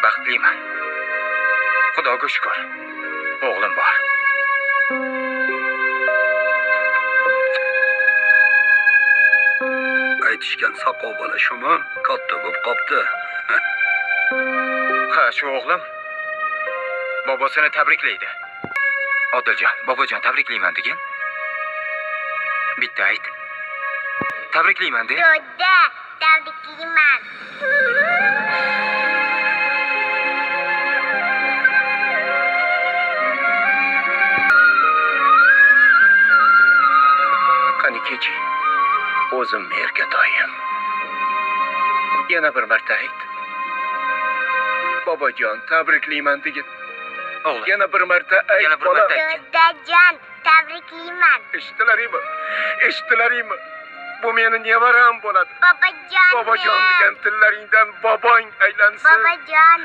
baxtliman. Xudoga shukr. O'g'lim bor. Aytishgan soqov bola shumi? Katta bo'lib qopti. Ha, shu o'g'lim bobosini tabriklaydi. Odiljon, bobojon tabriklayman degin. Bitta ayt. Tabriklayman de. Do'da, tabriklayman. Qani kechi. O'zim erkatoyim. Yana bir marta ayt. Bobojon, tabriklayman degin. O'g'lim. Yana bir marta ayt. Yana bir marta ayt. Do'dajon, tabriklayman. Eshitilaringmi? Bu meni nevaram bo'ladi. Bobojon. Bobojon degan tillaringdan bobong aylansin. Bobojon.